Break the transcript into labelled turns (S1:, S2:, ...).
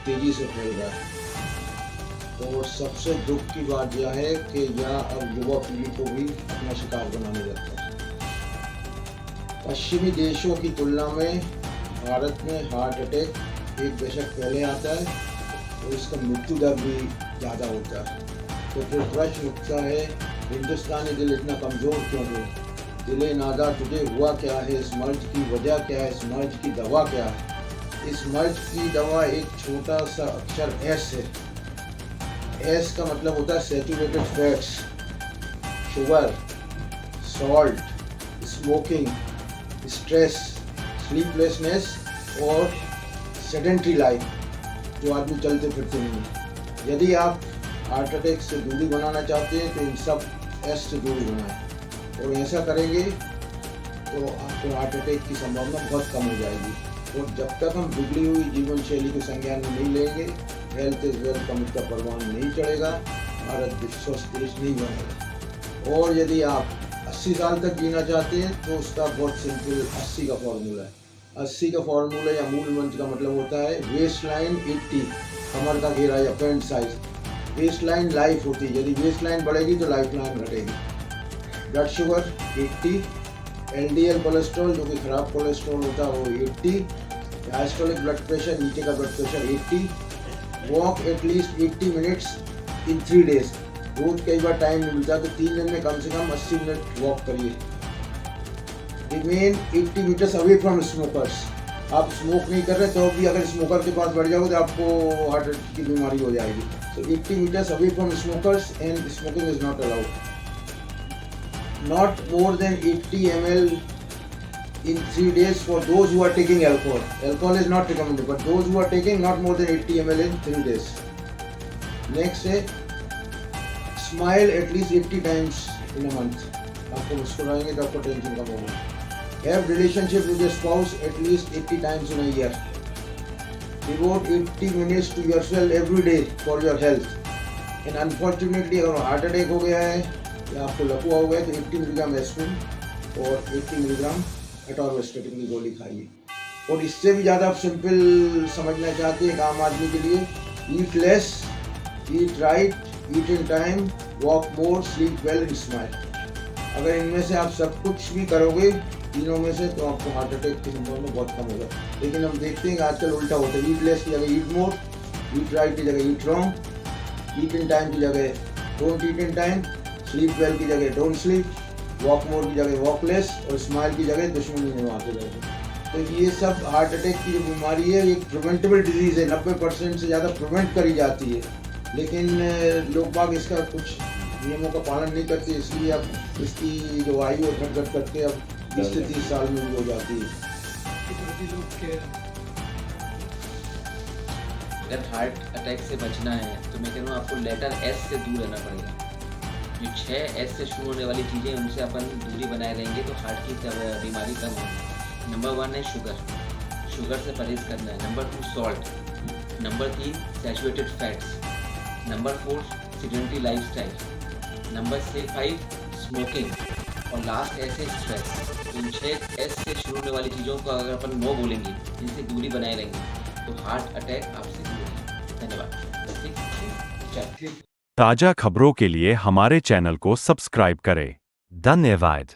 S1: तेज़ी से फैल रहा है। तो सबसे दुख की बात यह है कि यह अब युवा पीढ़ी को भी अपना शिकार बनाने लगता है। पश्चिमी देशों की तुलना में भारत में हार्ट अटैक एक दशक पहले आता है और इसका मृत्यु दर भी ज़्यादा होता है। तो फिर प्रश्न उठता है, हिंदुस्तानी दिल इतना कमज़ोर क्यों है? दिले नादा तुझे हुआ क्या है? इस मर्ज की वजह क्या है? इस मर्ज की दवा क्या है? इस मर्ज की दवा एक छोटा सा अक्षर एस है। एस का मतलब होता है saturated fats, sugar, salt, smoking, stress, sleeplessness और सेडेंट्री लाइफ, जो आदमी चलते फिरते नहीं है। यदि आप हार्ट अटैक से दूरी बनाना चाहते हैं तो इन सब एस से दूरी बनाएं, और ऐसा करेंगे तो आपको हार्ट अटैक की संभावना बहुत कम हो जाएगी। और जब तक हम बिगड़ी हुई जीवन शैली को संज्ञान में नहीं लेंगे, हेल्थ इज वेल्थ का मुद्दा परवान नहीं चढ़ेगा, भारत स्वस्थ देश नहीं बनेगा। और यदि आप 80 साल तक जीना चाहते हैं तो उसका बहुत सिंपल 80 का फॉर्मूला है। 80 का फॉर्मूला या मूल मंत्र का मतलब होता है वेस्ट लाइन 80, कमर का घेरा या pant size. Waist line life होती है, यदि वेस्ट लाइन बढ़ेगी तो लाइफ लाइन घटेगी। ब्लड शुगर 80, एलडीएल कोलेस्ट्रॉल जो कि खराब कोलेस्ट्रॉल होता है वो 80, डायस्टोलिक ब्लड प्रेशर, नीचे का blood pressure 80। Walk at least 80 minutes in 3 days. रोज कई बार टाइम नहीं मिलता तो 3 दिन में कम से कम 80 मिनट वॉक करिए। Remain 80 metres away from smokers. आप स्मोक नहीं कर रहे तो भी अगर स्मोकर के पास बढ़ जाओगे तो आपको हार्ट अटैक की बीमारी हो जाएगी। तो 80 metres away from smokers and smoking is not allowed. Not more than 80 ml in 3 days for those who are taking alcohol. Alcohol is not recommended, but those who are taking not more than 80 ml in 3 days. Next है smile at least 80 times in a month. आपको मुस्कुराएंगे तो आपको tension कम होगा। Have relationship with your spouse at least 80 times in a year. Devote 80 minutes to yourself every day for your health. And unfortunately अगर heart attack हो गया है या आपको लकवा हो गया है तो 80 मिलीग्राम एस्पिरिन और 80 मिलीग्राम एटोर्वेस्टेटिन की गोली खाइए। और इससे भी ज़्यादा आप सिंपल समझना चाहते हैं आम आदमी के लिए, eat less, eat right, eat in time, walk more, sleep well and smile. अगर इनमें से आप सब कुछ भी करोगे तीनों में से तो आपको हार्ट अटैक की संभावना बहुत कम होगा। लेकिन हम देखते हैं कि आजकल उल्टा होता है, ईट लेस की जगह ईट मोर, ईट राइट की जगह ईट रॉन्ग, ईट इन टाइम की जगह don't eat in time, sleep well की जगह डोंट स्लीप, वॉक मोर की जगह वॉक लेस और स्माइल की जगह दुश्मनी में आते रहते। तो ये सब हार्ट अटैक की जो बीमारी है एक प्रिवेंटेबल डिजीज़ है, 90% से ज़्यादा प्रिवेंट करी जाती है। लेकिन लोग बाग इसका कुछ नियमों का पालन नहीं करते, इसलिए अब इसकी जो आयु है घट करके अब 20 से 30 साल में भी हो जाती है।
S2: अगर हार्ट अटैक से बचना है तो मैं कह रहा हूँ आपको लेटर एस से दूर रहना पड़ेगा। जो 6 एस से शुरू होने वाली चीज़ें उनसे अपन दूरी बनाए रहेंगे तो हार्ट की बीमारी कम होगी। नंबर 1 है शुगर, शुगर से परहेज करना है। Number 2 salt, number 3 saturated fats, number 4 sedentary lifestyle, number 5 smoking और लास्ट एस है स्ट्रेस। इन 6 एस से शुरू होने वाली चीज़ों को अगर अपन नो बोलेंगे, इनसे दूरी बनाए रहेंगे तो हार्ट अटैक आपसे दूर है। धन्यवाद। ठीक।
S3: ताज़ा खबरों के लिए हमारे चैनल को सब्सक्राइब करें। धन्यवाद।